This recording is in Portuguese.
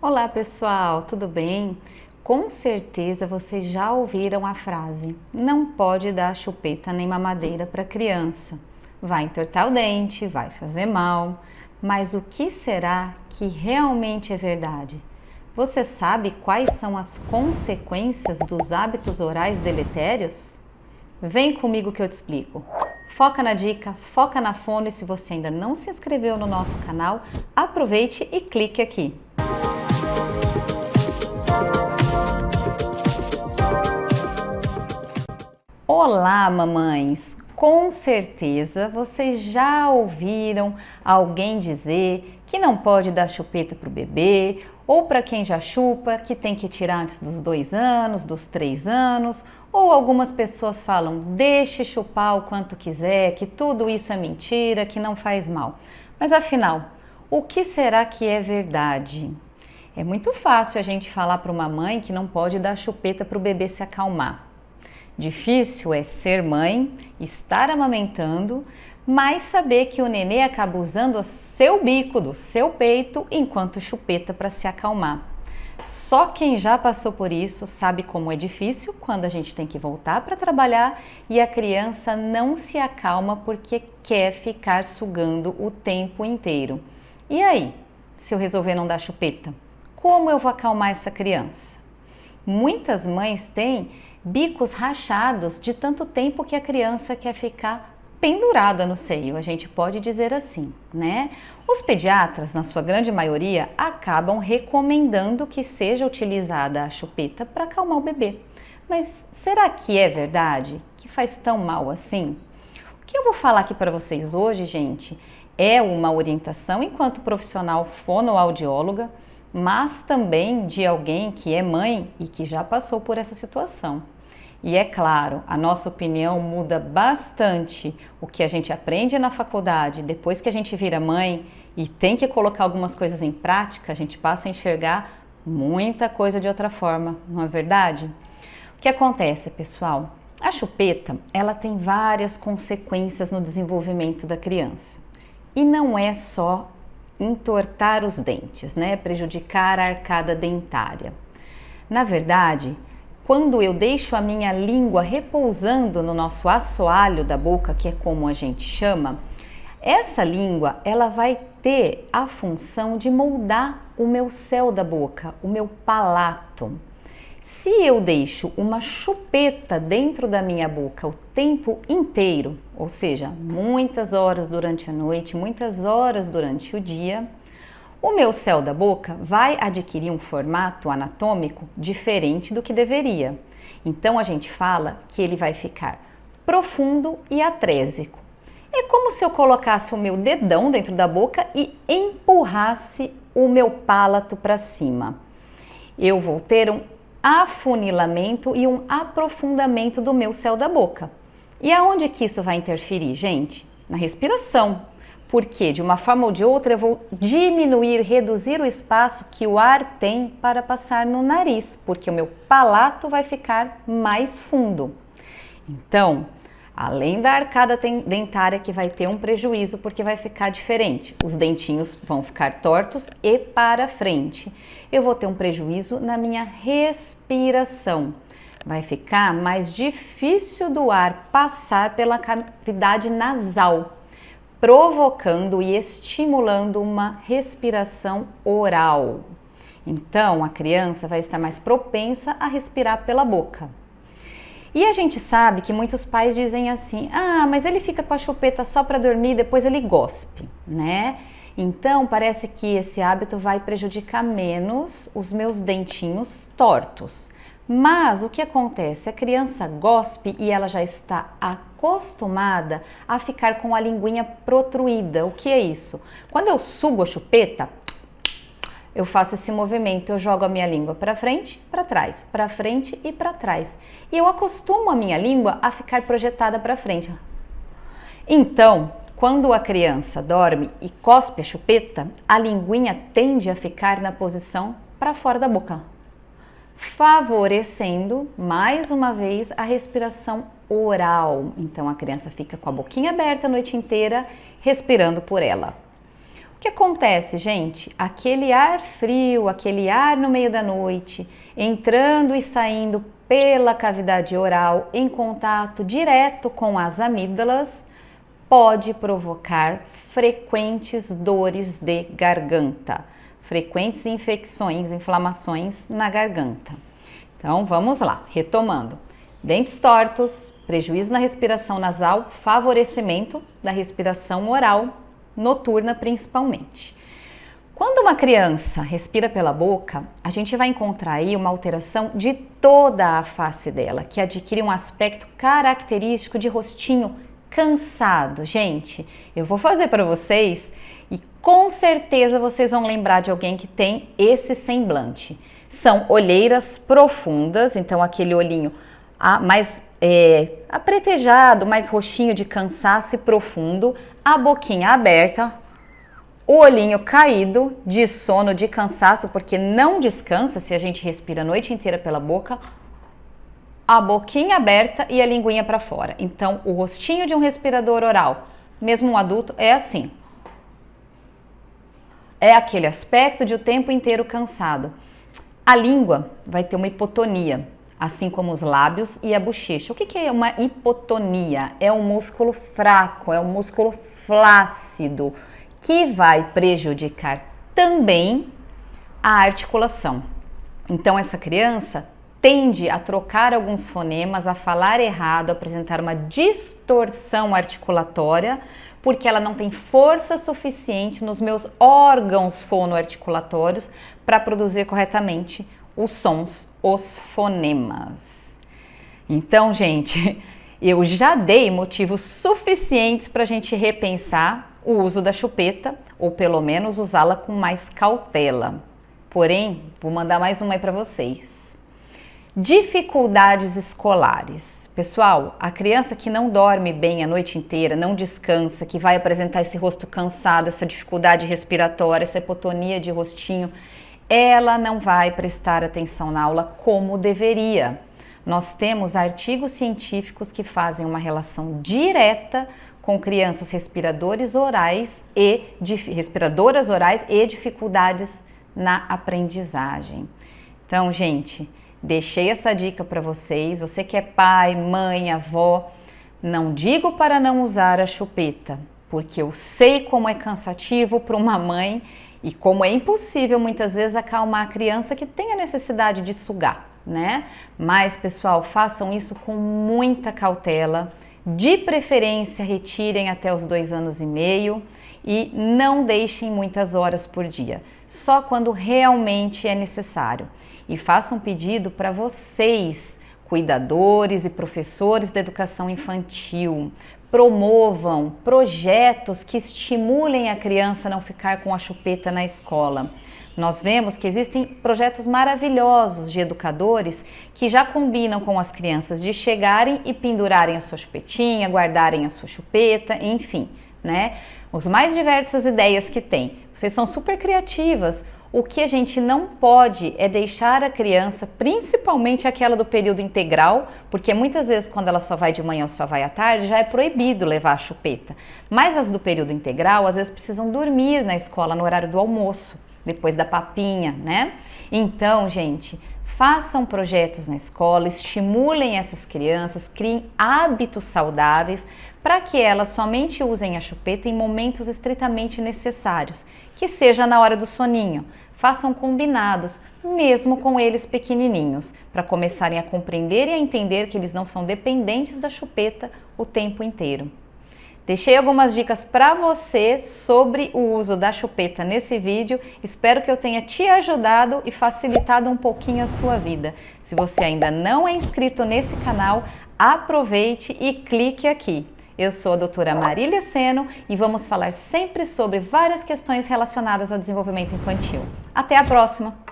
Olá pessoal, tudo bem? Com certeza vocês já ouviram a frase: não pode dar chupeta nem mamadeira para criança. Vai entortar o dente, vai fazer mal. Mas o que será que realmente é verdade? Você sabe quais são as consequências dos hábitos orais deletérios? Vem comigo que eu te explico. Foca na dica, foca na fono e se você ainda não se inscreveu no nosso canal, aproveite e clique aqui. Olá, mamães! Com certeza vocês já ouviram alguém dizer que não pode dar chupeta para o bebê, ou para quem já chupa, que tem que tirar antes dos 2 anos, dos 3 anos, ou algumas pessoas falam, deixe chupar o quanto quiser, que tudo isso é mentira, que não faz mal. Mas afinal, o que será que é verdade? É muito fácil a gente falar para uma mãe que não pode dar chupeta para o bebê se acalmar. Difícil é ser mãe, estar amamentando, mas saber que o nenê acaba usando o seu bico do seu peito enquanto chupeta para se acalmar. Só quem já passou por isso sabe como é difícil quando a gente tem que voltar para trabalhar e a criança não se acalma porque quer ficar sugando o tempo inteiro. E aí, se eu resolver não dar chupeta, como eu vou acalmar essa criança? Muitas mães têm bicos rachados de tanto tempo que a criança quer ficar pendurada no seio, a gente pode dizer assim, né? Os pediatras, na sua grande maioria, acabam recomendando que seja utilizada a chupeta para acalmar o bebê. Mas será que é verdade? Que faz tão mal assim? O que eu vou falar aqui para vocês hoje, gente, é uma orientação enquanto profissional fonoaudióloga, mas também de alguém que é mãe e que já passou por essa situação. E é claro, a nossa opinião muda bastante o que a gente aprende na faculdade, depois que a gente vira mãe e tem que colocar algumas coisas em prática, a gente passa a enxergar muita coisa de outra forma, não é verdade? O que acontece, pessoal? A chupeta, ela tem várias consequências no desenvolvimento da criança. E não é só entortar os dentes, né? Prejudicar a arcada dentária. Na verdade, quando eu deixo a minha língua repousando no nosso assoalho da boca, que é como a gente chama, essa língua ela vai ter a função de moldar o meu céu da boca, o meu palato. Se eu deixo uma chupeta dentro da minha boca o tempo inteiro, ou seja, muitas horas durante a noite, muitas horas durante o dia, o meu céu da boca vai adquirir um formato anatômico diferente do que deveria. Então a gente fala que ele vai ficar profundo e atrésico. É como se eu colocasse o meu dedão dentro da boca e empurrasse o meu palato para cima. Eu vou ter um afunilamento e um aprofundamento do meu céu da boca. E aonde que isso vai interferir, gente? Na respiração. Porque de uma forma ou de outra eu vou diminuir, reduzir o espaço que o ar tem para passar no nariz, porque o meu palato vai ficar mais fundo. Então, além da arcada dentária que vai ter um prejuízo porque vai ficar diferente, os dentinhos vão ficar tortos e para frente. Eu vou ter um prejuízo na minha respiração. Vai ficar mais difícil do ar passar pela cavidade nasal, provocando e estimulando uma respiração oral. Então, a criança vai estar mais propensa a respirar pela boca. E a gente sabe que muitos pais dizem assim: ah, mas ele fica com a chupeta só para dormir, depois ele gospe, né? Então, parece que esse hábito vai prejudicar menos os meus dentinhos tortos. Mas o que acontece? A criança gospe e ela já está acostumada a ficar com a linguinha protruída. O que é isso? Quando eu sugo a chupeta, eu faço esse movimento, eu jogo a minha língua para frente, para trás, para frente e para trás. E eu acostumo a minha língua a ficar projetada para frente. Então, quando a criança dorme e cospe a chupeta, a linguinha tende a ficar na posição para fora da boca, favorecendo, mais uma vez, a respiração oral. Então, a criança fica com a boquinha aberta a noite inteira, respirando por ela. O que acontece, gente? Aquele ar frio, aquele ar no meio da noite, entrando e saindo pela cavidade oral em contato direto com as amígdalas, pode provocar frequentes dores de garganta, frequentes infecções, inflamações na garganta. Então vamos lá, retomando. Dentes tortos, prejuízo na respiração nasal, favorecimento da respiração oral, noturna principalmente. Quando uma criança respira pela boca, a gente vai encontrar aí uma alteração de toda a face dela, que adquire um aspecto característico de rostinho cansado. Gente, eu vou fazer para vocês e com certeza vocês vão lembrar de alguém que tem esse semblante. São olheiras profundas, então aquele olhinho mais apretejado, mais roxinho de cansaço e profundo, a boquinha aberta, o olhinho caído de sono, de cansaço, porque não descansa se a gente respira a noite inteira pela boca, a boquinha aberta e a linguinha para fora. Então, o rostinho de um respirador oral, mesmo um adulto, é assim. É aquele aspecto de o tempo inteiro cansado. A língua vai ter uma hipotonia, assim como os lábios e a bochecha. O que é uma hipotonia? É um músculo fraco, é um músculo flácido, que vai prejudicar também a articulação. Então, essa criança tende a trocar alguns fonemas, a falar errado, a apresentar uma distorção articulatória, porque ela não tem força suficiente nos meus órgãos fonoarticulatórios para produzir corretamente os sons, os fonemas. Então, gente, eu já dei motivos suficientes para a gente repensar o uso da chupeta, ou pelo menos usá-la com mais cautela. Porém, vou mandar mais uma aí para vocês. Dificuldades escolares. Pessoal, a criança que não dorme bem a noite inteira, não descansa, que vai apresentar esse rosto cansado, essa dificuldade respiratória, essa hipotonia de rostinho, ela não vai prestar atenção na aula como deveria. Nós temos artigos científicos que fazem uma relação direta com crianças respiradoras orais e dificuldades na aprendizagem. Então, gente, deixei essa dica para vocês. Você que é pai, mãe, avó, não digo para não usar a chupeta, porque eu sei como é cansativo para uma mãe e como é impossível muitas vezes acalmar a criança que tem a necessidade de sugar, né? Mas, pessoal, façam isso com muita cautela. De preferência, retirem até os 2 anos e meio e não deixem muitas horas por dia, só quando realmente é necessário. E façam um pedido para vocês, cuidadores e professores da educação infantil, promovam projetos que estimulem a criança a não ficar com a chupeta na escola. Nós vemos que existem projetos maravilhosos de educadores que já combinam com as crianças de chegarem e pendurarem a sua chupetinha, guardarem a sua chupeta, enfim, né? As mais diversas ideias que tem. Vocês são super criativas. O que a gente não pode é deixar a criança, principalmente aquela do período integral, porque muitas vezes quando ela só vai de manhã ou só vai à tarde, já é proibido levar a chupeta. Mas as do período integral, às vezes precisam dormir na escola no horário do almoço, depois da papinha, né? Então, gente, façam projetos na escola, estimulem essas crianças, criem hábitos saudáveis para que elas somente usem a chupeta em momentos estritamente necessários, que seja na hora do soninho. Façam combinados, mesmo com eles pequenininhos, para começarem a compreender e a entender que eles não são dependentes da chupeta o tempo inteiro. Deixei algumas dicas para você sobre o uso da chupeta nesse vídeo. Espero que eu tenha te ajudado e facilitado um pouquinho a sua vida. Se você ainda não é inscrito nesse canal, aproveite e clique aqui. Eu sou a doutora Marília Seno e vamos falar sempre sobre várias questões relacionadas ao desenvolvimento infantil. Até a próxima!